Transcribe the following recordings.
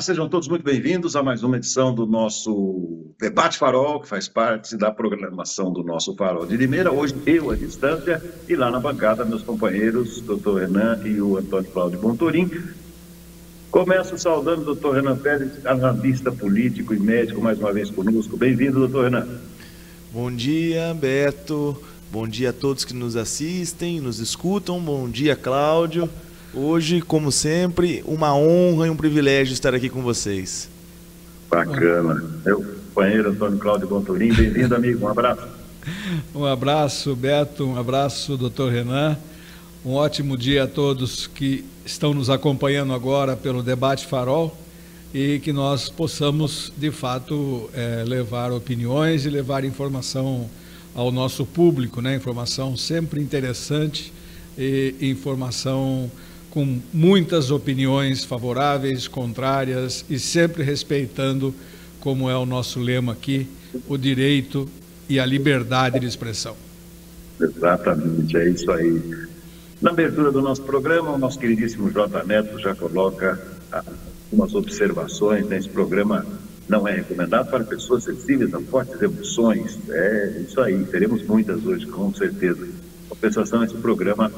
Olá, sejam todos muito bem-vindos a mais uma edição do nosso Debate Farol, que faz parte da programação do nosso Farol de Limeira. Hoje eu à distância e lá na bancada meus companheiros, doutor Renan e o Antônio Cláudio Bontorim. Começo saudando o doutor Renan Pérez, analista político e médico, mais uma vez conosco. Bem-vindo, doutor Renan. Bom dia, Beto. Bom dia a todos que nos assistem, nos escutam. Bom dia, Cláudio. Hoje, como sempre, uma honra e um privilégio estar aqui com vocês. Bacana. Meu companheiro Antônio Cláudio Bontorim, bem-vindo, amigo. Um abraço. Um abraço, Beto. Um abraço, doutor Renan. Um ótimo dia a todos que estão nos acompanhando agora pelo Debate Farol e que nós possamos, de fato, levar opiniões e levar informação ao nosso público, né? Informação sempre interessante e informação com muitas opiniões favoráveis, contrárias e sempre respeitando, como é o nosso lema aqui, o direito e a liberdade de expressão. Exatamente, é isso aí. Na abertura do nosso programa, o nosso queridíssimo J. Neto já coloca algumas observações, né? Esse programa não é recomendado para pessoas sensíveis a fortes emoções. É isso aí, teremos muitas hoje, com certeza. Compensação, esse programa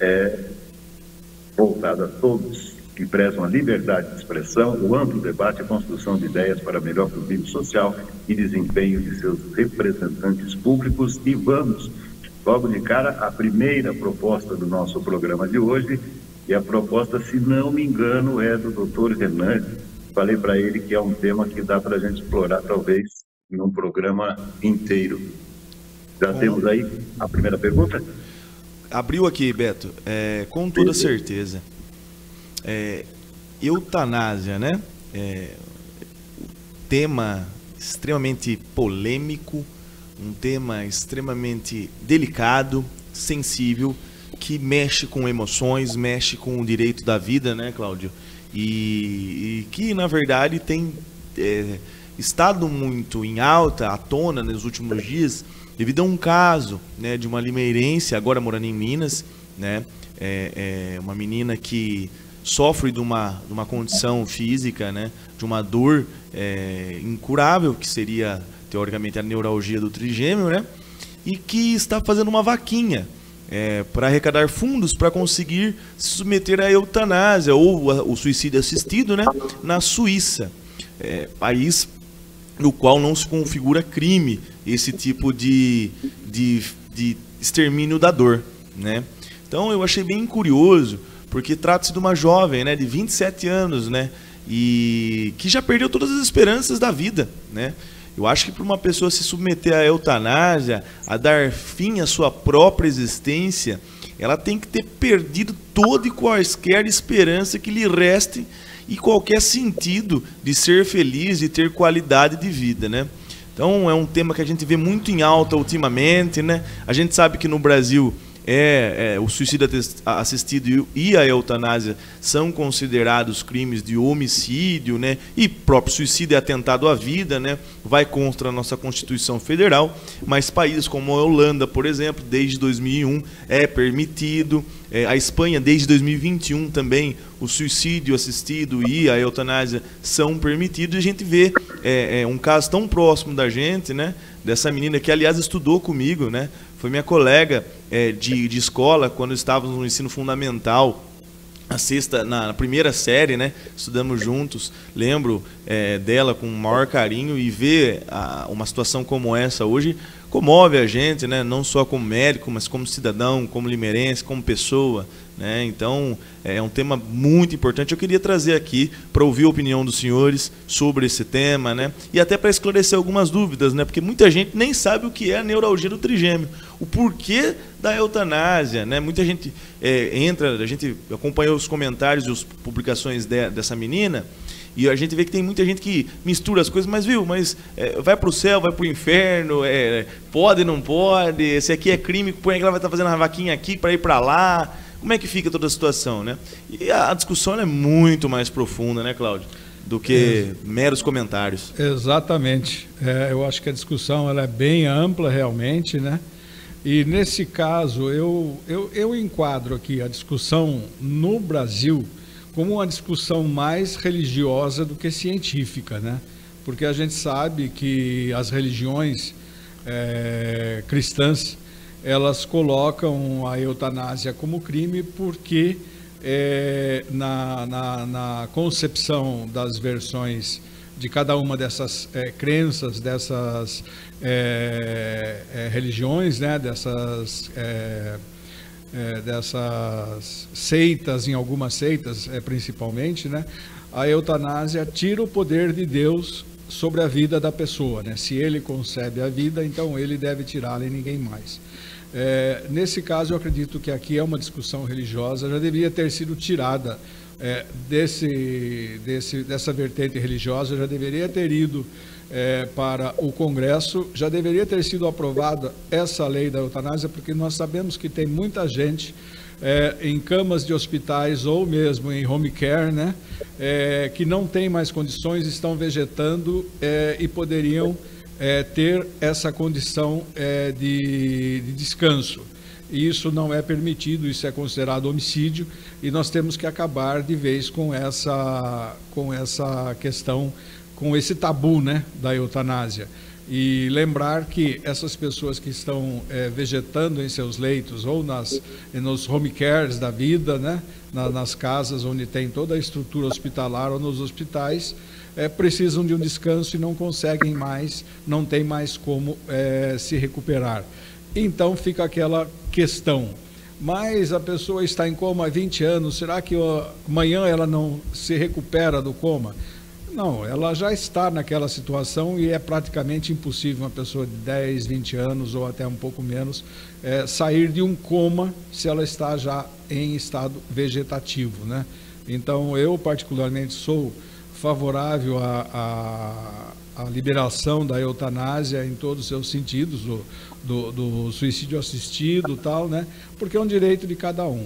é voltado a todos que prezam a liberdade de expressão, o amplo debate e a construção de ideias para melhor convívio social e desempenho de seus representantes públicos. E vamos, logo de cara, a primeira proposta do nosso programa de hoje, e a proposta, se não me engano, é do doutor Renan. Falei para ele que é um tema que dá para a gente explorar, talvez, em um programa inteiro. Já temos aí a primeira pergunta? Abriu aqui, Beto, com toda certeza. Eutanásia, né? Tema extremamente polêmico, um tema extremamente delicado, sensível, que mexe com emoções, mexe com o direito da vida, né, Cláudio? E que, na verdade, tem estado muito em alta, à tona, nos últimos dias, devido a um caso, né, de uma limeirense, agora morando em Minas, né, uma menina que sofre de uma condição física, né, de uma dor incurável, que seria, teoricamente, a neuralgia do trigêmeo, né, e que está fazendo uma vaquinha para arrecadar fundos para conseguir se submeter à eutanásia ou o suicídio assistido, né, na Suíça, país no qual não se configura crime esse tipo de extermínio da dor, né? Então eu achei bem curioso, porque trata-se de uma jovem, né, de 27 anos, né, e que já perdeu todas as esperanças da vida, né? Eu acho que para uma pessoa se submeter à eutanásia, a dar fim à sua própria existência, ela tem que ter perdido toda e quaisquer esperança que lhe reste e qualquer sentido de ser feliz e ter qualidade de vida, né? Então é um tema que a gente vê muito em alta ultimamente, né? A gente sabe que no Brasil o suicídio assistido e a eutanásia são considerados crimes de homicídio, né? E próprio suicídio é atentado à vida, né? Vai contra a nossa Constituição Federal, mas países como a Holanda, por exemplo, desde 2001 é permitido. A Espanha, desde 2021 também, o suicídio assistido e a eutanásia são permitidos. E a gente vê um caso tão próximo da gente, né? Dessa menina que, aliás, estudou comigo, né? Foi minha colega de escola quando estávamos no ensino fundamental, na primeira série, né? Estudamos juntos. Lembro dela com o maior carinho, e ver uma situação como essa hoje comove a gente, né? Não só como médico, mas como cidadão, como limeirense, como pessoa, né? Então é um tema muito importante. Eu queria trazer aqui para ouvir a opinião dos senhores sobre esse tema, né? E até para esclarecer algumas dúvidas, né? Porque muita gente nem sabe o que é a neuralgia do trigêmeo, o porquê da eutanásia, né? Muita gente a gente acompanhou os comentários e as publicações dessa menina, e a gente vê que tem muita gente que mistura as coisas, mas vai para o céu, vai para o inferno, pode, não pode, esse aqui é crime, põe que ela vai estar fazendo uma vaquinha aqui para ir para lá. Como é que fica toda a situação, né? E a discussão é muito mais profunda, né, Cláudio, do que meros comentários. Exatamente. Eu acho que a discussão ela é bem ampla, realmente, né? E nesse caso, eu enquadro aqui a discussão no Brasil como uma discussão mais religiosa do que científica, né? Porque a gente sabe que as religiões cristãs, elas colocam a eutanásia como crime porque na concepção das versões de cada uma dessas crenças, dessas religiões, né? Dessas seitas, em algumas seitas principalmente, né? A eutanásia tira o poder de Deus sobre a vida da pessoa, né? Se ele concebe a vida, então ele deve tirá-la e ninguém mais. Nesse caso, eu acredito que aqui é uma discussão religiosa, já deveria ter sido tirada dessa vertente religiosa, já deveria ter ido para o Congresso, já deveria ter sido aprovada essa lei da eutanásia, porque nós sabemos que tem muita gente em camas de hospitais ou mesmo em home care, né, que não tem mais condições, estão vegetando e poderiam ter essa condição de descanso. E isso não é permitido, isso é considerado homicídio, e nós temos que acabar de vez com essa questão, com esse tabu, né, da eutanásia. E lembrar que essas pessoas que estão vegetando em seus leitos ou nos home cares da vida, né, nas casas onde tem toda a estrutura hospitalar ou nos hospitais, precisam de um descanso e não conseguem mais, não tem mais como se recuperar. Então fica aquela questão, mas a pessoa está em coma há 20 anos, será que amanhã ela não se recupera do coma? Não, ela já está naquela situação e é praticamente impossível uma pessoa de 10, 20 anos ou até um pouco menos sair de um coma se ela está já em estado vegetativo, né? Então eu particularmente sou favorável à liberação da eutanásia em todos os seus sentidos, do suicídio assistido, tal, né? Porque é um direito de cada um.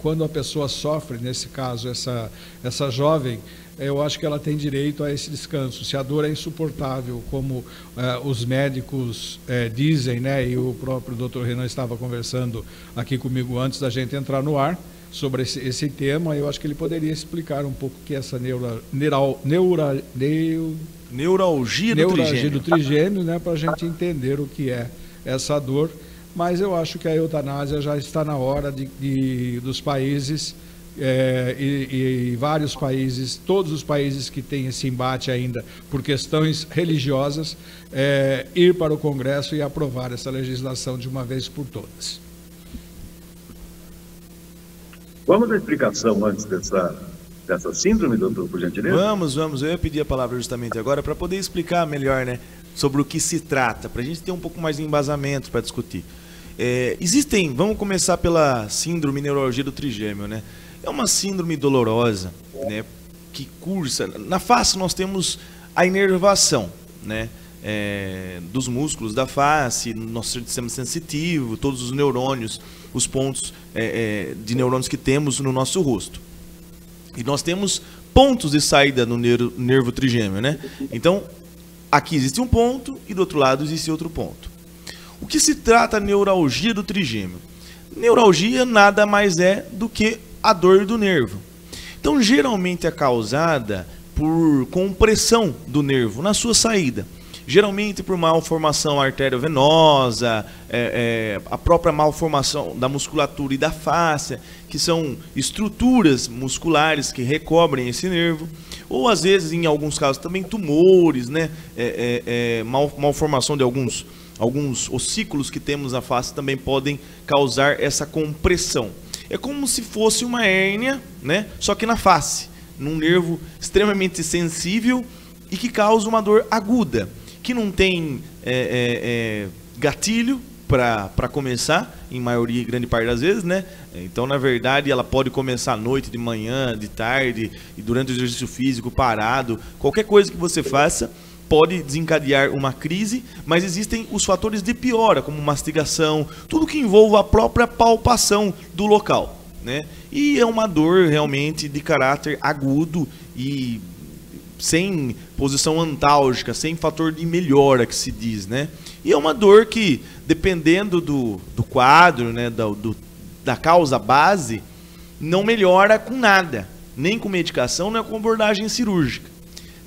Quando a pessoa sofre, nesse caso, essa jovem, eu acho que ela tem direito a esse descanso. Se a dor é insuportável, como os médicos dizem, né? E o próprio Dr. Renan estava conversando aqui comigo antes da gente entrar no ar sobre esse tema, eu acho que ele poderia explicar um pouco o que é essa neuralgia do trigêmeo, né, para a gente entender o que é essa dor. Mas eu acho que a eutanásia já está na hora dos países e vários países, todos os países que têm esse embate ainda por questões religiosas, ir para o Congresso e aprovar essa legislação de uma vez por todas. Vamos à explicação antes dessa síndrome, doutor, por gentileza? Vamos. Eu ia pedir a palavra justamente agora para poder explicar melhor, né, sobre o que se trata, para a gente ter um pouco mais de embasamento para discutir. Vamos começar pela síndrome neuralgia do trigêmeo, né? É uma síndrome dolorosa, né, que cursa. Na face nós temos a inervação, né, dos músculos da face, nosso sistema sensitivo, todos os neurônios, os pontos de neurônios que temos no nosso rosto. E nós temos pontos de saída no nervo trigêmeo, né? Então, aqui existe um ponto e do outro lado existe outro ponto. O que se trata a neuralgia do trigêmeo? Neuralgia nada mais é do que a dor do nervo. Então, geralmente é causada por compressão do nervo na sua saída. Geralmente por malformação arteriovenosa, a própria malformação da musculatura e da face, que são estruturas musculares que recobrem esse nervo, ou às vezes, em alguns casos, também tumores, né? Malformação de alguns ossículos que temos na face também podem causar essa compressão. É como se fosse uma hérnia, né? Só que na face, num nervo extremamente sensível e que causa uma dor aguda, que não tem gatilho para começar, em maioria, grande parte das vezes, né? Então, na verdade, ela pode começar à noite, de manhã, de tarde, e durante o exercício físico, parado. Qualquer coisa que você faça pode desencadear uma crise, mas existem os fatores de piora, como mastigação, tudo que envolva a própria palpação do local, né? E é uma dor realmente de caráter agudo e sem posição antálgica, sem fator de melhora, que se diz, né? E é uma dor que, dependendo do quadro, né, da causa base, não melhora com nada, nem com medicação, nem com abordagem cirúrgica.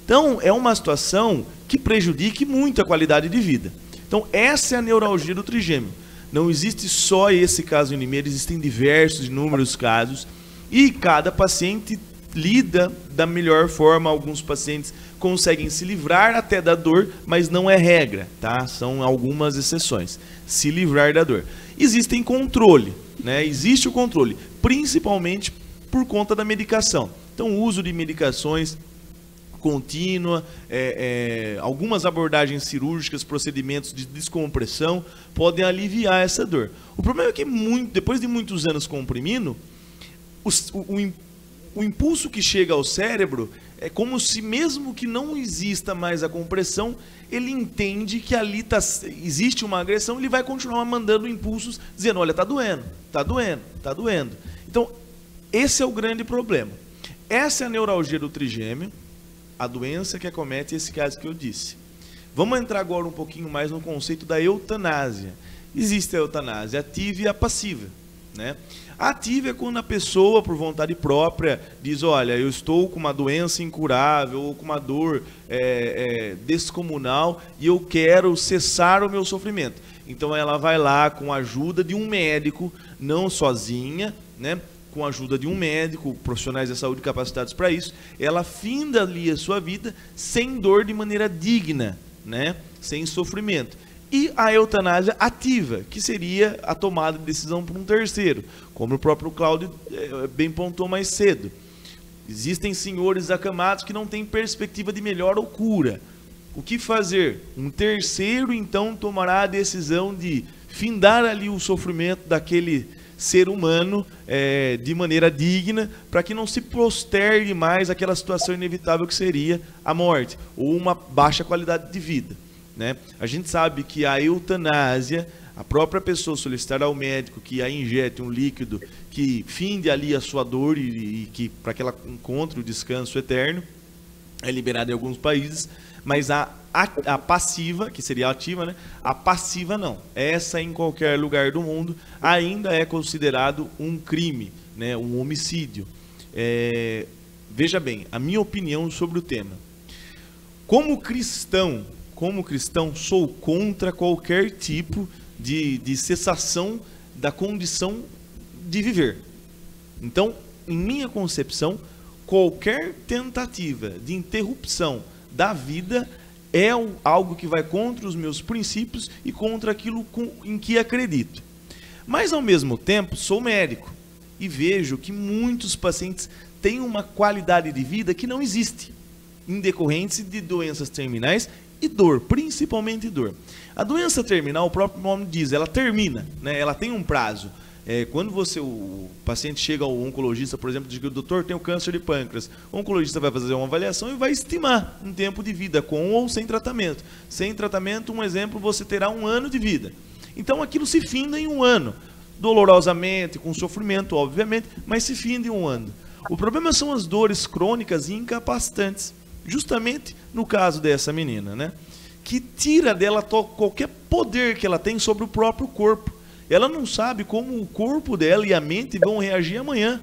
Então, é uma situação que prejudica muito a qualidade de vida. Então, essa é a neuralgia do trigêmeo. Não existe só esse caso em Limeira, existem diversos, inúmeros casos, e cada paciente lida da melhor forma. Alguns pacientes conseguem se livrar até da dor, mas não é regra, tá? São algumas exceções. Se livrar da dor. Existem controle, né? Existe o controle, principalmente por conta da medicação. Então, o uso de medicações contínua, algumas abordagens cirúrgicas, procedimentos de descompressão podem aliviar essa dor. O problema é que depois de muitos anos comprimindo, o impulso que chega ao cérebro é como se, mesmo que não exista mais a compressão, ele entende que ali existe uma agressão, ele vai continuar mandando impulsos, dizendo, olha, tá doendo, tá doendo, tá doendo. Então, esse é o grande problema. Essa é a neuralgia do trigêmeo, a doença que acomete esse caso que eu disse. Vamos entrar agora um pouquinho mais no conceito da eutanásia. Existe a eutanásia ativa e a passiva, né? A ativa é quando a pessoa, por vontade própria, diz, olha, eu estou com uma doença incurável ou com uma dor descomunal e eu quero cessar o meu sofrimento. Então ela vai lá com a ajuda de um médico, não sozinha, né? Com a ajuda de um médico, profissionais da saúde capacitados para isso, ela finda ali a sua vida sem dor, de maneira digna, né? Sem sofrimento. E a eutanásia ativa, que seria a tomada de decisão por um terceiro, como o próprio Cláudio bem pontuou mais cedo. Existem senhores acamados que não têm perspectiva de melhora ou cura. O que fazer? Um terceiro, então, tomará a decisão de findar ali o sofrimento daquele ser humano de maneira digna, para que não se postergue mais aquela situação inevitável que seria a morte, ou uma baixa qualidade de vida, né? A gente sabe que a eutanásia, a própria pessoa solicitar ao médico que a injete um líquido que finde ali a sua dor e que para que ela encontre o descanso eterno, é liberada em alguns países, mas a passiva, que seria a ativa, né? A passiva não. Essa, em qualquer lugar do mundo, ainda é considerado um crime, né? Um homicídio. Veja bem, a minha opinião sobre o tema. Como cristão, sou contra qualquer tipo de cessação da condição de viver. Então, em minha concepção, qualquer tentativa de interrupção da vida é algo que vai contra os meus princípios e contra aquilo em que acredito. Mas, ao mesmo tempo, sou médico e vejo que muitos pacientes têm uma qualidade de vida que não existe, em decorrência de doenças terminais e dor, principalmente dor. A doença terminal, o próprio nome diz, ela termina, né? Ela tem um prazo. Quando o paciente chega ao oncologista, por exemplo, diz que o doutor tem o câncer de pâncreas, o oncologista vai fazer uma avaliação e vai estimar um tempo de vida, com ou sem tratamento. Sem tratamento, um exemplo, você terá 1 ano de vida. Então aquilo se finda em 1 ano, dolorosamente, com sofrimento, obviamente, mas se finda em 1 ano. O problema são as dores crônicas e incapacitantes, justamente no caso dessa menina, né? Que tira dela qualquer poder que ela tem sobre o próprio corpo. Ela não sabe como o corpo dela e a mente vão reagir amanhã.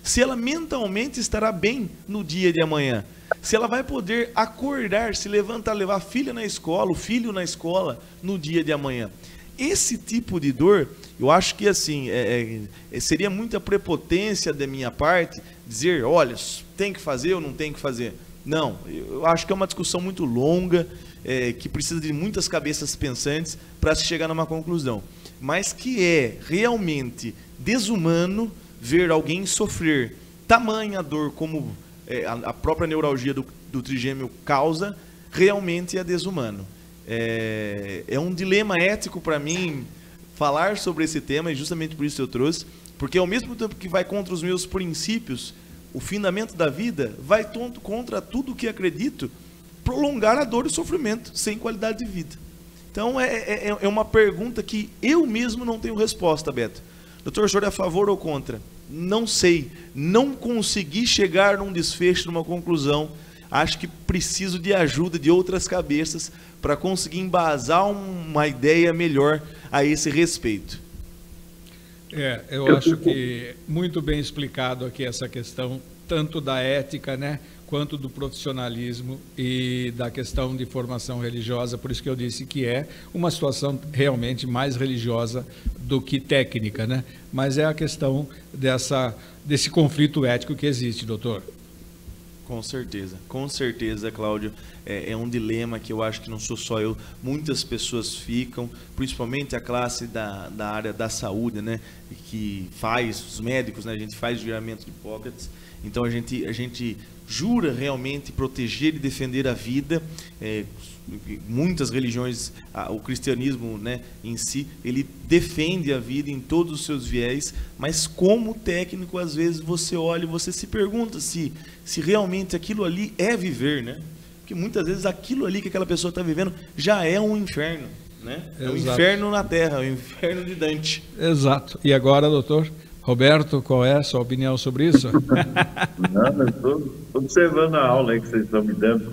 Se ela mentalmente estará bem no dia de amanhã. Se ela vai poder acordar, se levantar, levar a filha na escola, o filho na escola no dia de amanhã. Esse tipo de dor, eu acho que assim, seria muita prepotência da minha parte dizer, olha, tem que fazer ou não tem que fazer. Não, eu acho que é uma discussão muito longa, que precisa de muitas cabeças pensantes para se chegar numa conclusão. Mas que é realmente desumano ver alguém sofrer tamanha dor como a própria neuralgia do trigêmeo causa, realmente é desumano. É um dilema ético para mim falar sobre esse tema, e justamente por isso eu trouxe, porque ao mesmo tempo que vai contra os meus princípios, o findamento da vida vai contra tudo que acredito, prolongar a dor e o sofrimento sem qualidade de vida. Então, é uma pergunta que eu mesmo não tenho resposta, Beto. Doutor, o senhor é a favor ou contra? Não sei. Não consegui chegar num desfecho, numa conclusão. Acho que preciso de ajuda de outras cabeças para conseguir embasar uma ideia melhor a esse respeito. Eu acho que muito bem explicado aqui essa questão, tanto da ética, né, quanto do profissionalismo e da questão de formação religiosa. Por isso que eu disse que é uma situação realmente mais religiosa do que técnica, né? Mas é a questão desse conflito ético que existe, doutor. Com certeza, Cláudio. É um dilema que eu acho que não sou só eu, muitas pessoas ficam, principalmente a classe da área da saúde, né? Que faz, os médicos, né? A gente faz juramento de Hipócrates, então a gente jura realmente proteger e defender a vida. Muitas religiões, o cristianismo, né, em si, ele defende a vida em todos os seus viés, mas como técnico, às vezes você olha e você se pergunta se realmente aquilo ali é viver, né? Porque muitas vezes aquilo ali que aquela pessoa está vivendo já é um inferno, né? É um inferno na Terra, é um inferno de Dante. Exato. E agora, doutor Roberto, qual é a sua opinião sobre isso? Não, eu estou observando a aula aí que vocês estão me dando.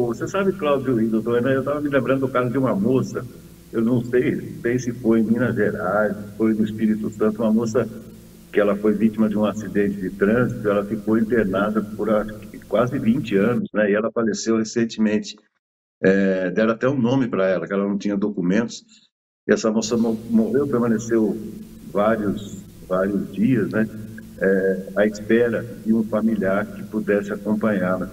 Você sabe, Cláudio e doutor Renan, eu estava me lembrando do caso de uma moça, eu não sei se foi em Minas Gerais, foi no Espírito Santo, uma moça que ela foi vítima de um acidente de trânsito, ela ficou internada por quase 20 anos, né? E ela faleceu recentemente. Deram até um nome para ela, que ela não tinha documentos, e essa moça morreu, permaneceu vários dias, né? À espera de um familiar que pudesse acompanhá-la.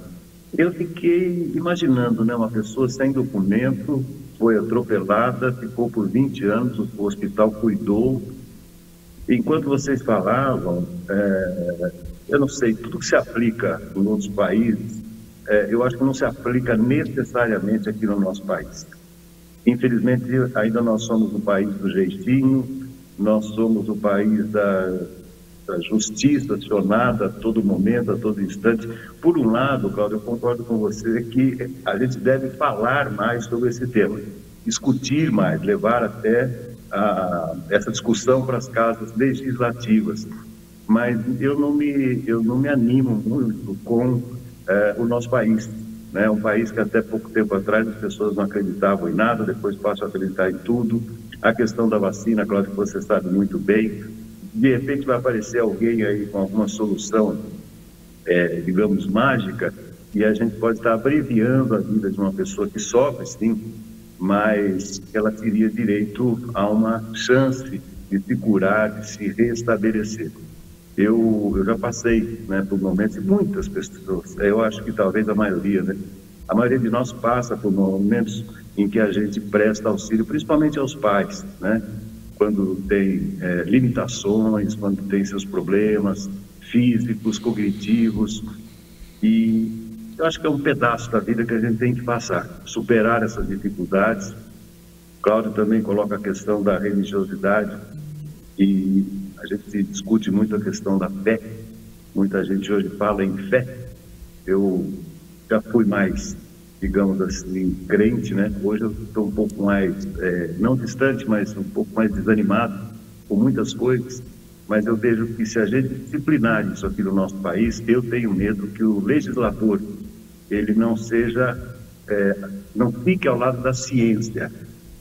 Eu fiquei imaginando, né, uma pessoa sem documento, foi atropelada, ficou por 20 anos, o hospital cuidou. Enquanto vocês falavam, eu não sei, tudo que se aplica em outros países, eu acho que não se aplica necessariamente aqui no nosso país. Infelizmente, ainda nós somos o país do jeitinho, nós somos o país da justiça acionada a todo momento, a todo instante. Por um lado, Cláudio, eu concordo com você que a gente deve falar mais sobre esse tema, discutir mais, levar até essa discussão para as casas legislativas. Mas eu não me animo muito com o nosso país, né? Um país que até pouco tempo atrás as pessoas não acreditavam em nada, depois passam a acreditar em tudo. A questão da vacina, Cláudio, que você sabe muito bem, de repente vai aparecer alguém aí com alguma solução, digamos, mágica, e a gente pode estar abreviando a vida de uma pessoa que sofre, sim, mas ela teria direito a uma chance de se curar, de se restabelecer. Eu já passei, né, por momentos, e muitas pessoas, eu acho que talvez a maioria, né? A maioria de nós passa por momentos em que a gente presta auxílio, principalmente aos pais, né? Quando tem limitações, quando tem seus problemas físicos, cognitivos, e eu acho que é um pedaço da vida que a gente tem que passar, superar essas dificuldades. Cláudio também coloca a questão da religiosidade, e a gente discute muito a questão da fé. Muita gente hoje fala em fé. Eu já fui mais, digamos assim, crente, né? Hoje eu estou um pouco mais, não distante, mas um pouco mais desanimado com muitas coisas. Mas eu vejo que se a gente disciplinar isso aqui no nosso país, eu tenho medo que o legislador, ele não seja, não fique ao lado da ciência,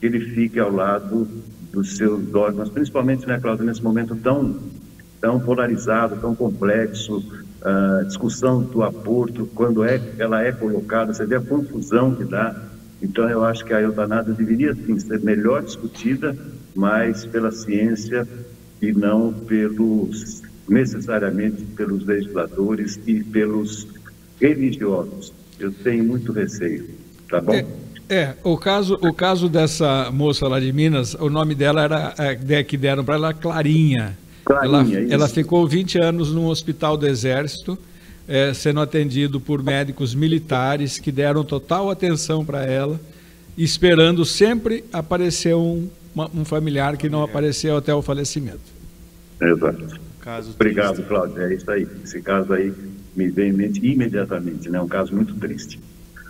ele fique ao lado dos seus dogmas, principalmente, né, Cláudio, nesse momento tão polarizado, tão complexo, a discussão do aborto, quando ela é colocada, você vê a confusão que dá. Então eu acho que a eutanásia deveria sim ser melhor discutida, mas pela ciência e não necessariamente pelos legisladores e pelos religiosos. Eu tenho muito receio, tá bom? O caso dessa moça lá de Minas, o nome dela era, que deram para ela, Clarinha. Ela ficou 20 anos num hospital do Exército, sendo atendido por médicos militares que deram total atenção para ela, esperando sempre aparecer um familiar que não apareceu até o falecimento. Exato. Obrigado, Cláudio. É isso aí. Esse caso aí me vem em mente imediatamente, né? Um caso muito triste.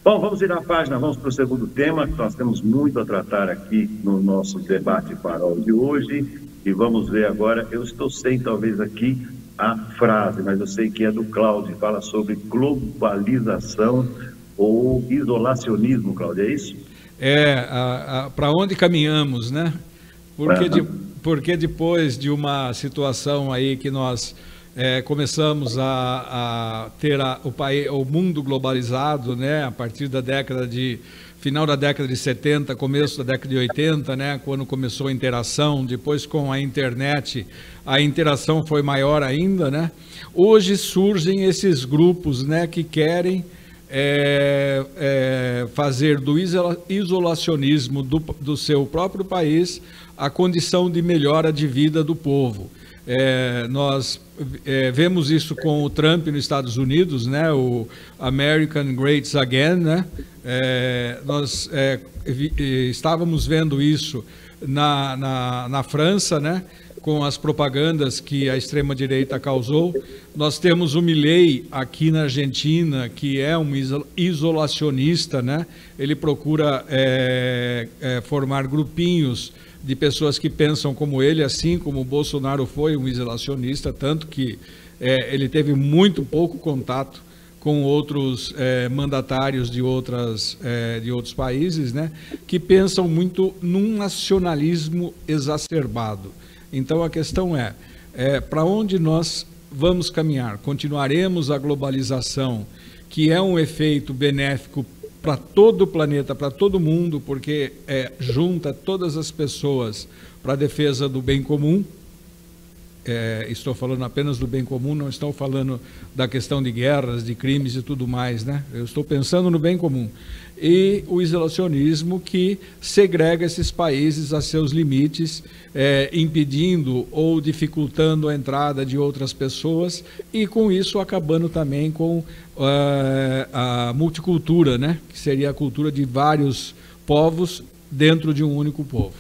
Bom, vamos virar a página, vamos para o segundo tema, que nós temos muito a tratar aqui no nosso debate farol de hoje. E vamos ver agora, eu estou sem talvez aqui a frase, mas eu sei que é do Cláudio, fala sobre globalização ou isolacionismo, Cláudio, é isso? Para onde caminhamos, né? Porque porque depois de uma situação aí que nós começamos a ter o mundo globalizado, né, a partir da final da década de 70, começo da década de 80, né, quando começou a interação, depois com a internet, a interação foi maior ainda, né? Hoje surgem esses grupos, né, que querem fazer do isolacionismo do seu próprio país a condição de melhora de vida do povo. Nós vemos isso com o Trump nos Estados Unidos, né? O American Great Again, né? Nós estávamos vendo isso na França, né? Com as propagandas que a extrema-direita causou. Nós temos o Milei aqui na Argentina, que é um isolacionista, né? Ele procura formar grupinhos de pessoas que pensam como ele, assim como o Bolsonaro foi um isolacionista, tanto que ele teve muito pouco contato com outros mandatários de outros países, né, que pensam muito num nacionalismo exacerbado. Então a questão para onde nós vamos caminhar? Continuaremos a globalização, que é um efeito benéfico para todo o planeta, para todo mundo, porque junta todas as pessoas para a defesa do bem comum. Estou falando apenas do bem comum, não estou falando da questão de guerras, de crimes e tudo mais, né? Eu estou pensando no bem comum. E o isolacionismo que segrega esses países a seus limites, impedindo ou dificultando a entrada de outras pessoas e, com isso, acabando também com a multicultura, né? Que seria a cultura de vários povos dentro de um único povo.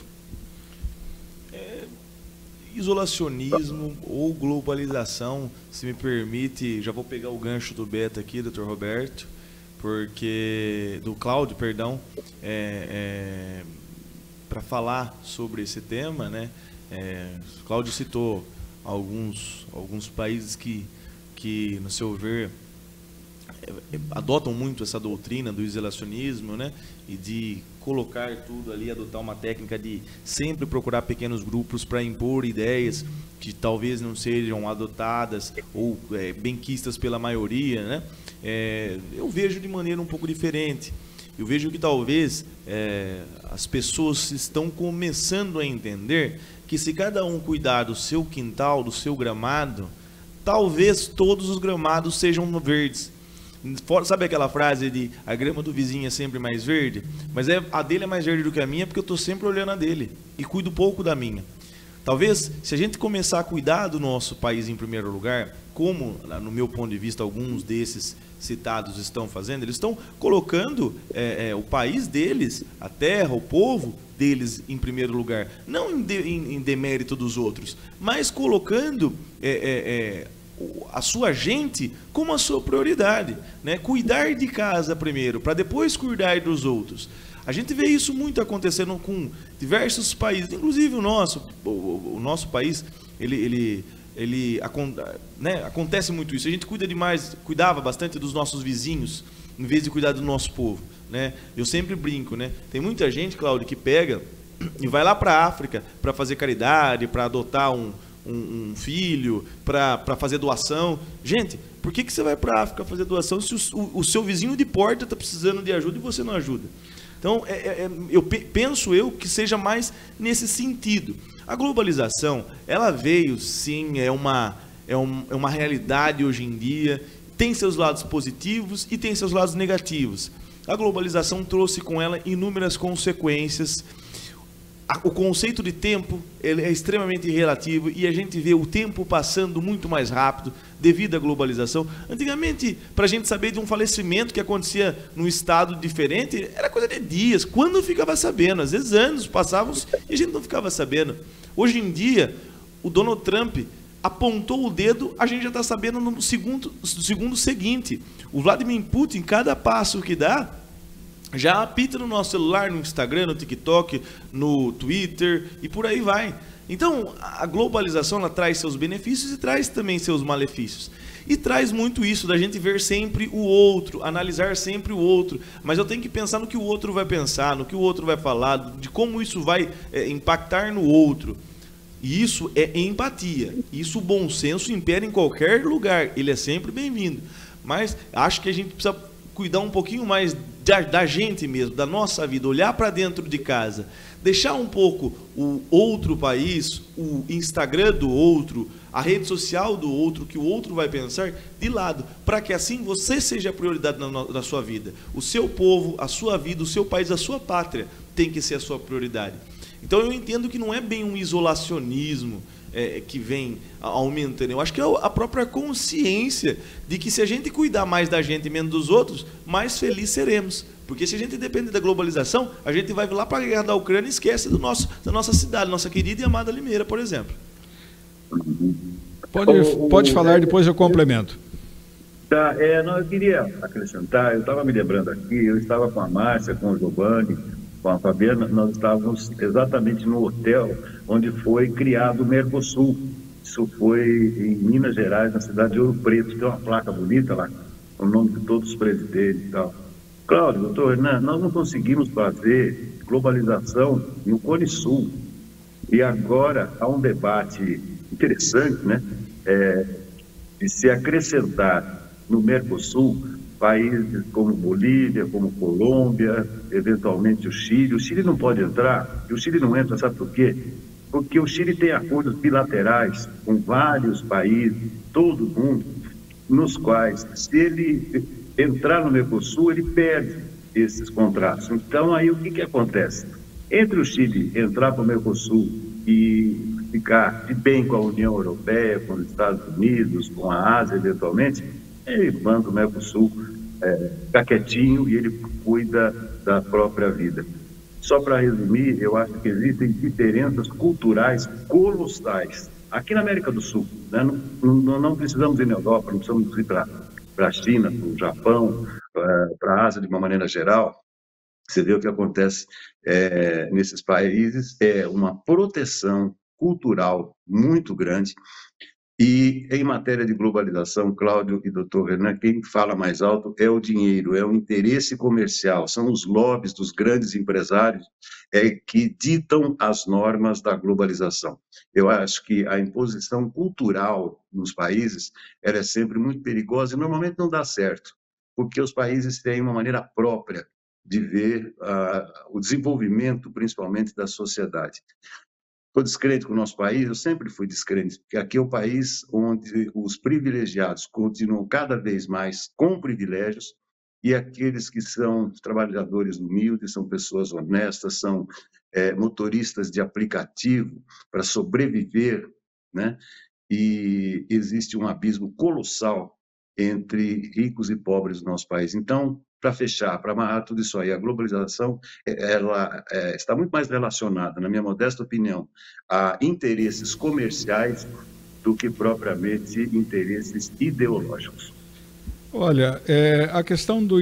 Isolacionismo ou globalização, se me permite, já vou pegar o gancho do Beto aqui, Dr. Roberto, do Cláudio, perdão, para falar sobre esse tema, né? O Cláudio citou alguns países que, no seu ver, adotam muito essa doutrina do isolacionismo, né? E de colocar tudo ali, adotar uma técnica de sempre procurar pequenos grupos para impor ideias que talvez não sejam adotadas ou benquistas pela maioria, né? Eu vejo de maneira um pouco diferente. Eu vejo que talvez as pessoas estão começando a entender que se cada um cuidar do seu quintal, do seu gramado, talvez todos os gramados sejam verdes. Sabe aquela frase de a grama do vizinho é sempre mais verde? Mas a dele é mais verde do que a minha porque eu estou sempre olhando a dele e cuido pouco da minha. Talvez, se a gente começar a cuidar do nosso país em primeiro lugar, como, no meu ponto de vista, alguns desses citados estão fazendo, eles estão colocando o país deles, a terra, o povo deles em primeiro lugar. Não em demérito dos outros, mas colocando a sua gente como a sua prioridade, né? Cuidar de casa primeiro, para depois cuidar dos outros. A gente vê isso muito acontecendo com diversos países, inclusive o nosso país, né? Acontece muito isso. A gente cuidava bastante dos nossos vizinhos, em vez de cuidar do nosso povo, né? Eu sempre brinco, né? Tem muita gente, Cláudio, que pega e vai lá para a África para fazer caridade, para adotar um filho, para fazer doação. Gente, por que você vai para a África fazer doação se o seu vizinho de porta está precisando de ajuda e você não ajuda? Então, penso que seja mais nesse sentido. A globalização, ela veio, sim, é uma realidade hoje em dia, tem seus lados positivos e tem seus lados negativos. A globalização trouxe com ela inúmeras consequências. O conceito de tempo ele é extremamente relativo e a gente vê o tempo passando muito mais rápido devido à globalização. Antigamente, para a gente saber de um falecimento que acontecia num estado diferente, era coisa de dias. Quando ficava sabendo? Às vezes anos passavam e a gente não ficava sabendo. Hoje em dia, o Donald Trump apontou o dedo, a gente já está sabendo no segundo seguinte. O Vladimir Putin, cada passo que dá, já apita no nosso celular, no Instagram, no TikTok, no Twitter e por aí vai. Então, a globalização ela traz seus benefícios e traz também seus malefícios. E traz muito isso da gente ver sempre o outro, analisar sempre o outro. Mas eu tenho que pensar no que o outro vai pensar, no que o outro vai falar, de como isso vai impactar no outro. E isso é empatia. Isso, o bom senso impera em qualquer lugar. Ele é sempre bem-vindo. Mas acho que a gente precisa cuidar um pouquinho mais da gente mesmo, da nossa vida, olhar para dentro de casa, deixar um pouco o outro país, o Instagram do outro, a rede social do outro, que o outro vai pensar, de lado, para que assim você seja a prioridade na sua vida. O seu povo, a sua vida, o seu país, a sua pátria tem que ser a sua prioridade. Então eu entendo que não é bem um isolacionismo que vem aumentando. Eu acho que é a própria consciência de que se a gente cuidar mais da gente e menos dos outros, mais felizes seremos. Porque se a gente depende da globalização, a gente vai lá para a guerra da Ucrânia e esquece da nossa cidade, nossa querida e amada Limeira, por exemplo. Pode falar, depois eu complemento. Tá, não, eu queria acrescentar, eu estava me lembrando aqui, eu estava com a Márcia, com o Giovanni, com a Fabiana, nós estávamos exatamente no hotel onde foi criado o Mercosul. Isso foi em Minas Gerais, na cidade de Ouro Preto. Tem uma placa bonita lá, com o nome de todos os presidentes e tal. Cláudio, doutor Renan, nós não conseguimos fazer globalização no Cone Sul. E agora há um debate interessante, né? De se acrescentar no Mercosul países como Bolívia, como Colômbia, eventualmente o Chile. O Chile não pode entrar, e o Chile não entra, sabe por quê? Porque o Chile tem acordos bilaterais com vários países, todo mundo, nos quais, se ele entrar no Mercosul, ele perde esses contratos. Então, aí o que acontece? Entre o Chile entrar para o Mercosul e ficar de bem com a União Europeia, com os Estados Unidos, com a Ásia, eventualmente, ele manda o Mercosul ficar quietinho e ele cuida da própria vida. Só para resumir, eu acho que existem diferenças culturais colossais. Aqui na América do Sul, né? Não precisamos ir na Europa, não precisamos ir para a China, para o Japão, para a Ásia de uma maneira geral. Você vê o que acontece nesses países, uma proteção cultural muito grande. E em matéria de globalização, Cláudio e doutor Renan, quem fala mais alto é o dinheiro, é o interesse comercial, são os lobbies dos grandes empresários que ditam as normas da globalização. Eu acho que a imposição cultural nos países ela é sempre muito perigosa e normalmente não dá certo, porque os países têm uma maneira própria de ver o desenvolvimento, principalmente da sociedade. Estou descrente com o nosso país, eu sempre fui descrente, porque aqui é o país onde os privilegiados continuam cada vez mais com privilégios e aqueles que são trabalhadores humildes, são pessoas honestas, são motoristas de aplicativo para sobreviver, né? E existe um abismo colossal entre ricos e pobres no nosso país. Então, para fechar, para amarrar tudo isso aí, a globalização ela está muito mais relacionada, na minha modesta opinião, a interesses comerciais do que propriamente interesses ideológicos. Olha, a questão do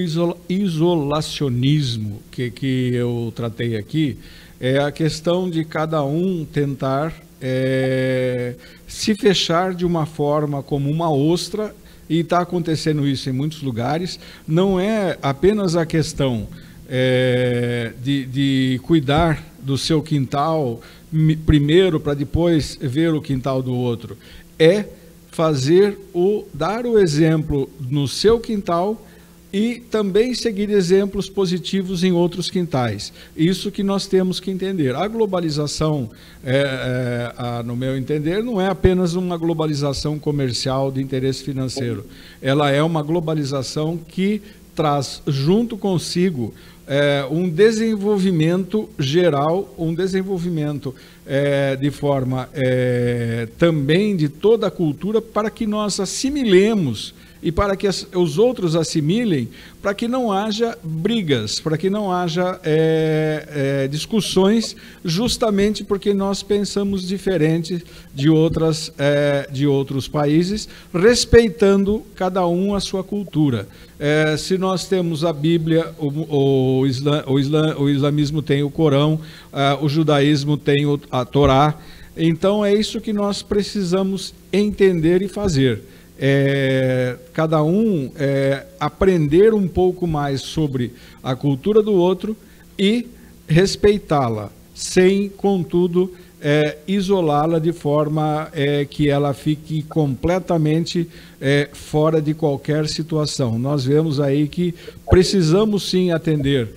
isolacionismo que eu tratei aqui é a questão de cada um tentar se fechar de uma forma como uma ostra. E está acontecendo isso em muitos lugares. Não é apenas a questão de cuidar do seu quintal primeiro para depois ver o quintal do outro. É dar o exemplo no seu quintal e também seguir exemplos positivos em outros quintais. Isso que nós temos que entender. A globalização, no meu entender, não é apenas uma globalização comercial de interesse financeiro. Ela é uma globalização que traz junto consigo um desenvolvimento geral, um desenvolvimento de forma também de toda a cultura para que nós assimilemos e para que os outros assimilem, para que não haja brigas, para que não haja discussões, justamente porque nós pensamos diferente de outros países, respeitando cada um a sua cultura. Se nós temos a Bíblia, o islamismo tem o Corão, o judaísmo tem a Torá, então é isso que nós precisamos entender e fazer. Cada um aprender um pouco mais sobre a cultura do outro e respeitá-la, sem, contudo, isolá-la de forma que ela fique completamente fora de qualquer situação. Nós vemos aí que precisamos sim atender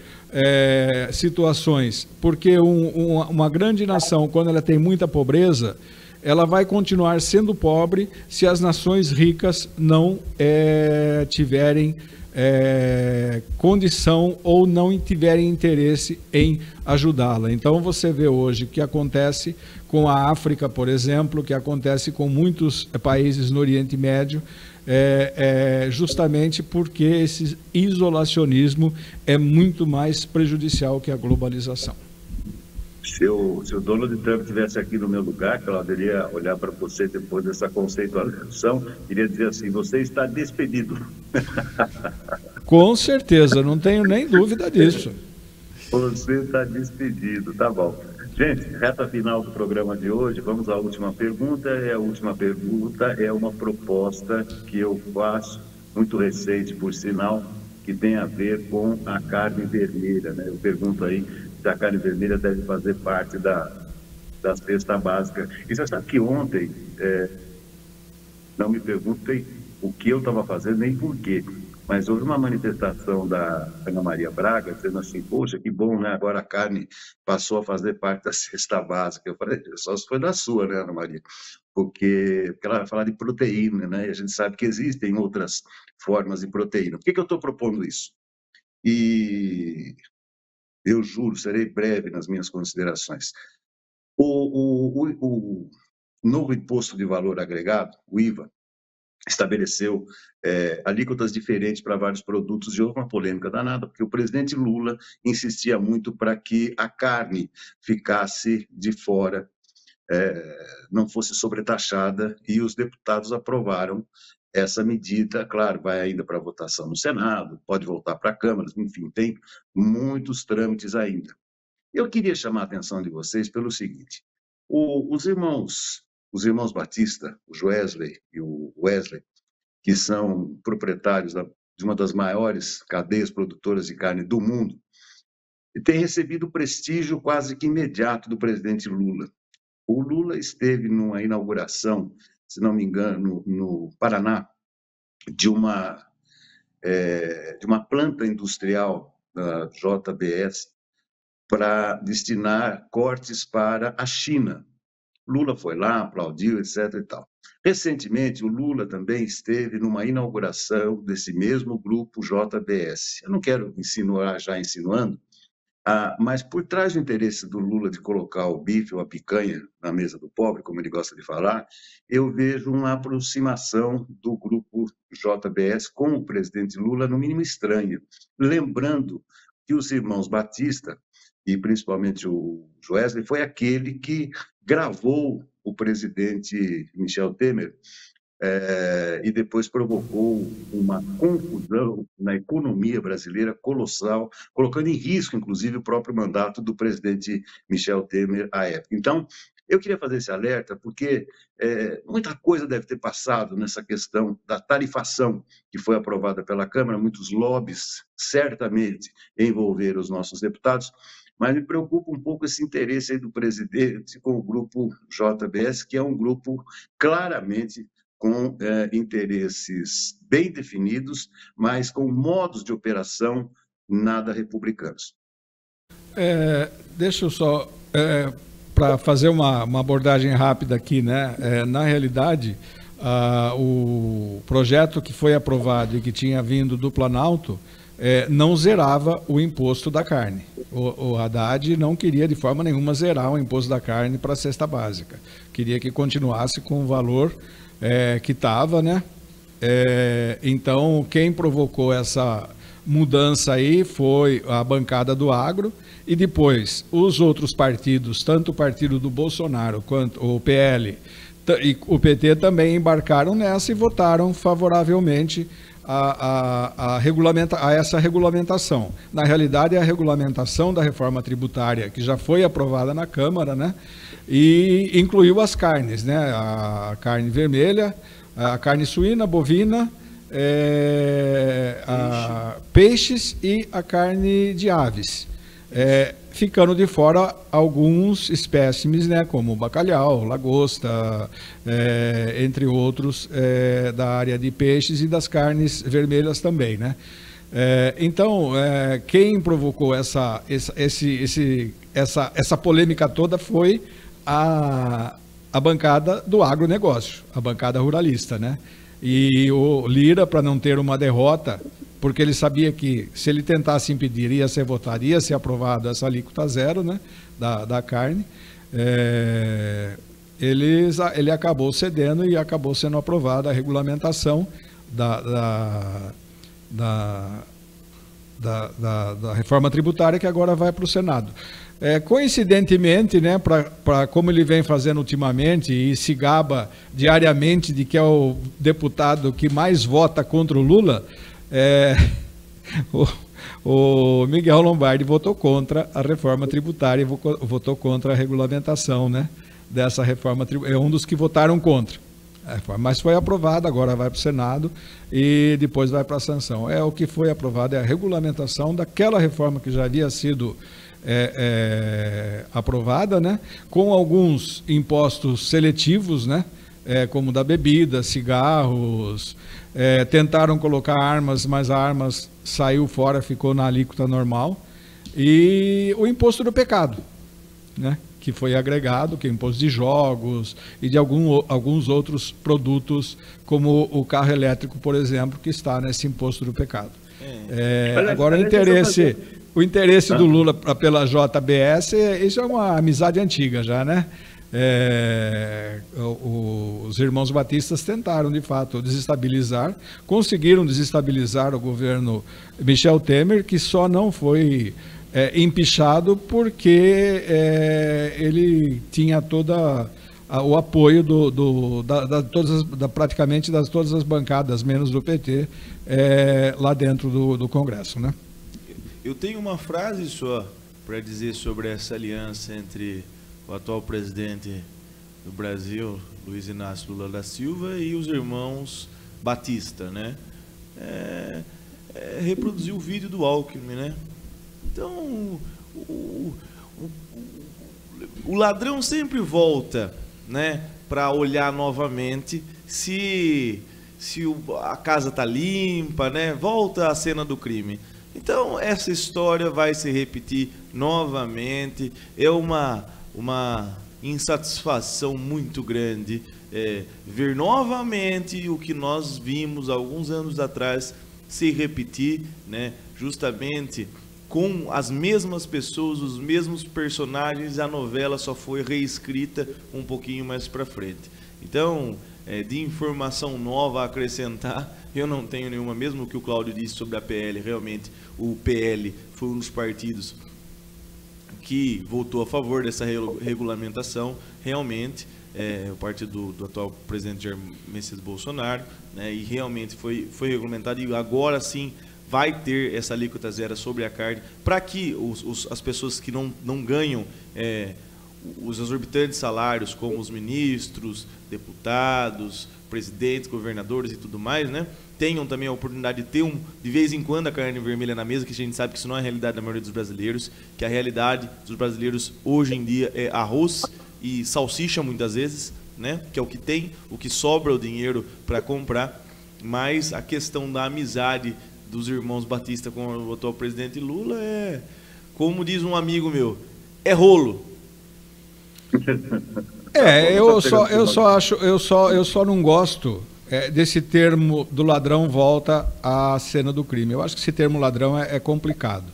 situações, porque uma grande nação, quando ela tem muita pobreza, ela vai continuar sendo pobre se as nações ricas não tiverem condição ou não tiverem interesse em ajudá-la. Então você vê hoje o que acontece com a África, por exemplo, o que acontece com muitos países no Oriente Médio, justamente porque esse isolacionismo é muito mais prejudicial que a globalização. Se o Donald Trump estivesse aqui no meu lugar, que eu poderia olhar para você depois dessa conceitualização, iria dizer assim: você está despedido. Com certeza, não tenho nem dúvida disso. Você está despedido, tá bom. Gente, reta final do programa de hoje, vamos à última pergunta. E a última pergunta é uma proposta que eu faço, muito recente, por sinal, que tem a ver com a carne vermelha, né? Eu pergunto aí se a carne vermelha deve fazer parte da cesta básica. E você sabe que ontem, não me perguntem o que eu estava fazendo, nem por quê, mas houve uma manifestação da Ana Maria Braga, dizendo assim: poxa, que bom, né? Agora a carne passou a fazer parte da cesta básica. Eu falei: só se foi da sua, né, Ana Maria? Porque ela vai falar de proteína, né? E a gente sabe que existem outras formas de proteína. Por que eu estou propondo isso? E eu juro, serei breve nas minhas considerações. O novo imposto de valor agregado, o IVA, estabeleceu alíquotas diferentes para vários produtos, e houve uma polêmica danada, porque o presidente Lula insistia muito para que a carne ficasse de fora, não fosse sobretaxada, e os deputados aprovaram essa medida. Claro, vai ainda para votação no Senado, pode voltar para a Câmara, enfim, tem muitos trâmites ainda. Eu queria chamar a atenção de vocês pelo seguinte: os irmãos Batista, o Joesley e o Wesley, que são proprietários de uma das maiores cadeias produtoras de carne do mundo, têm recebido o prestígio quase que imediato do presidente Lula. O Lula esteve numa inauguração, se não me engano, no Paraná, de uma planta industrial da JBS para destinar cortes para a China. Lula foi lá, aplaudiu, etc. e tal. Recentemente, o Lula também esteve numa inauguração desse mesmo grupo JBS. Eu não quero insinuar, já insinuando, mas por trás do interesse do Lula de colocar o bife ou a picanha na mesa do pobre, como ele gosta de falar, eu vejo uma aproximação do grupo JBS com o presidente Lula, no mínimo estranha. Lembrando que os irmãos Batista, e principalmente o Joesley, foi aquele que gravou o presidente Michel Temer e depois provocou uma confusão na economia brasileira colossal, colocando em risco, inclusive, o próprio mandato do presidente Michel Temer à época. Então, eu queria fazer esse alerta porque muita coisa deve ter passado nessa questão da tarifação que foi aprovada pela Câmara, muitos lobbies certamente envolveram os nossos deputados, mas me preocupa um pouco esse interesse aí do presidente com o grupo JBS, que é um grupo claramente com interesses bem definidos, mas com modos de operação nada republicanos. Deixa eu só, para fazer uma abordagem rápida aqui, né? Na realidade, o projeto que foi aprovado e que tinha vindo do Planalto não zerava o imposto da carne. O Haddad não queria de forma nenhuma zerar o imposto da carne para a cesta básica. Queria que continuasse com o valor que estava, né? Então, quem provocou essa mudança aí foi a bancada do agro, e depois os outros partidos, tanto o partido do Bolsonaro quanto o PL e o PT também embarcaram nessa e votaram favoravelmente a essa regulamentação. Na realidade, é a regulamentação da reforma tributária que já foi aprovada na Câmara, né? E incluiu as carnes, né? A carne vermelha, a carne suína, bovina, peixes e a carne de aves. ficando de fora alguns espécimes, né, como bacalhau, lagosta, entre outros, da área de peixes e das carnes vermelhas também, né? Então, quem provocou essa polêmica toda foi a bancada do agronegócio, a bancada ruralista, né? E o Lira, para não ter uma derrota, porque ele sabia que se ele tentasse impedir, ia ser votado, ia ser aprovado essa alíquota zero, né, da carne, ele acabou cedendo e acabou sendo aprovada a regulamentação da reforma tributária, que agora vai para o Senado. Coincidentemente, né, como ele vem fazendo ultimamente e se gaba diariamente de que é o deputado que mais vota contra o Lula, o Miguel Lombardi votou contra a reforma tributária e votou contra a regulamentação, né, dessa reforma tributária. É um dos que votaram contra. Mas foi aprovada, agora vai para o Senado e depois vai para a sanção. O que foi aprovado é a regulamentação daquela reforma que já havia sido aprovada, né, com alguns impostos seletivos, né, como da bebida, cigarros, tentaram colocar armas, mas a armas saiu fora, ficou na alíquota normal, e o imposto do pecado, né, que foi agregado, que é o imposto de jogos e de alguns outros produtos, como o carro elétrico, por exemplo, que está nesse imposto do pecado. Agora, o interesse do Lula pela JBS, isso é uma amizade antiga já, né? Os irmãos batistas tentaram, de fato, conseguiram desestabilizar o governo Michel Temer, que só não foi empichado porque ele tinha o apoio praticamente das todas as bancadas, menos do PT, lá dentro do Congresso, né? Eu tenho uma frase só para dizer sobre essa aliança entre o atual presidente do Brasil, Luiz Inácio Lula da Silva, e os irmãos Batista, né? Reproduzir o vídeo do Alckmin, né? Então, o ladrão sempre volta, né, para olhar novamente se a casa está limpa, né? Volta à cena do crime. Então, essa história vai se repetir novamente. É uma insatisfação muito grande ver novamente o que nós vimos alguns anos atrás se repetir, né? Justamente com as mesmas pessoas, os mesmos personagens. A novela só foi reescrita um pouquinho mais para frente. Então, de informação nova a acrescentar, eu não tenho nenhuma, mesmo que o Cláudio disse sobre a PL. Realmente, o PL foi um dos partidos que votou a favor dessa regulamentação, realmente, o partido do atual presidente Jair Messias Bolsonaro, né, e realmente foi regulamentado, e agora sim vai ter essa alíquota zero sobre a carne, para que as pessoas que não ganham os exorbitantes salários, como os ministros, deputados, presidentes, governadores e tudo mais, né, tenham também a oportunidade de ter de vez em quando a carne vermelha na mesa, que a gente sabe que isso não é a realidade da maioria dos brasileiros, que a realidade dos brasileiros hoje em dia é arroz e salsicha muitas vezes, né, que é o que tem, o que sobra o dinheiro para comprar. Mas a questão da amizade dos irmãos Batista com o atual presidente Lula como diz um amigo meu, é rolo. Eu só não gosto desse termo do ladrão volta à cena do crime. Eu acho que esse termo ladrão é complicado.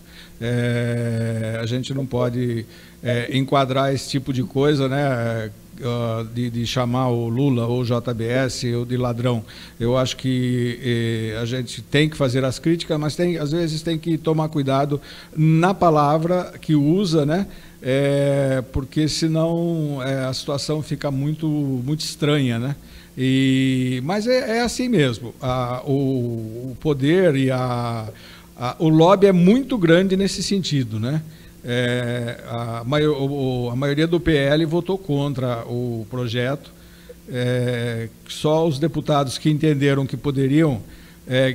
A gente não pode enquadrar esse tipo de coisa, né? De chamar o Lula ou o JBS ou de ladrão. Eu acho que a gente tem que fazer as críticas, mas às vezes tem que tomar cuidado na palavra que usa, né? Porque senão a situação fica muito estranha, né? Mas é assim mesmo. O poder e o lobby é muito grande nesse sentido, né? A maioria do PL votou contra o projeto. Só os deputados que entenderam que poderiam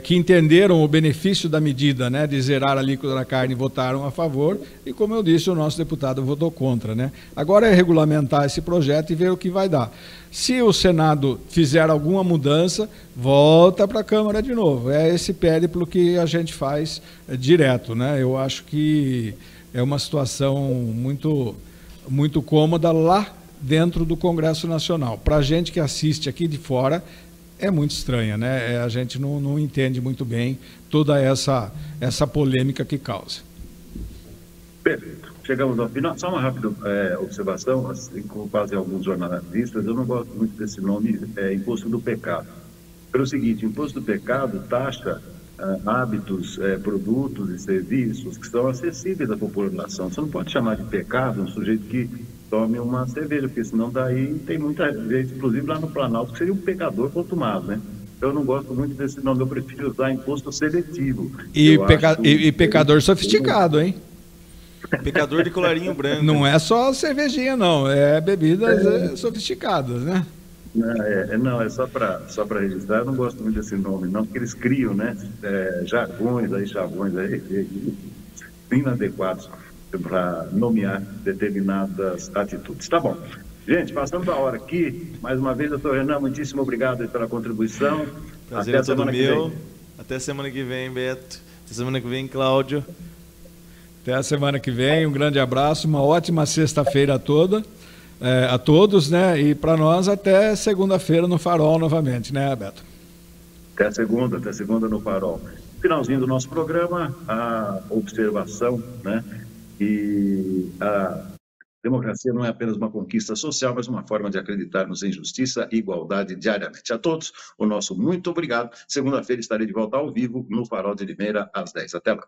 que entenderam o benefício da medida, né, de zerar a alíquota da carne, votaram a favor, e como eu disse, o nosso deputado votou contra, né? Agora é regulamentar esse projeto e ver o que vai dar. Se o Senado fizer alguma mudança, volta para a Câmara de novo. É esse périplo que a gente faz direto, né? Eu acho que é uma situação muito cômoda lá dentro do Congresso Nacional. Para a gente que assiste aqui de fora, é muito estranha, né? A gente não entende muito bem toda essa polêmica que causa. Perfeito. Chegamos ao final. Só uma rápida observação, assim como fazem alguns jornalistas, eu não gosto muito desse nome, imposto do pecado. Pelo seguinte, imposto do pecado taxa hábitos, produtos e serviços que são acessíveis à população. Você não pode chamar de pecado um sujeito que tome uma cerveja, porque senão daí tem muita gente, inclusive lá no Planalto, que seria um pecador consumado, né? Eu não gosto muito desse nome, eu prefiro usar imposto seletivo. E pecador sofisticado, hein? Pecador de colarinho branco. Não é só cervejinha, não, é bebidas sofisticadas, né? Não, é só para registrar. Eu não gosto muito desse nome, não, porque eles criam, né? Chavões aí, inadequados para nomear determinadas atitudes. Tá bom. Gente, passando a hora aqui, mais uma vez, doutor Renan, muitíssimo obrigado pela contribuição. Prazer é todo meu. Até semana que vem, Beto. Até semana que vem, Cláudio. Até a semana que vem, um grande abraço, uma ótima sexta-feira a todos, né? E para nós até segunda-feira no Farol novamente, né, Beto? Até segunda no Farol. Finalzinho do nosso programa, a observação, né? E a democracia não é apenas uma conquista social, mas uma forma de acreditarmos em justiça e igualdade diariamente. A todos, o nosso muito obrigado. Segunda-feira estarei de volta ao vivo no Farol de Limeira, às 10. Até lá.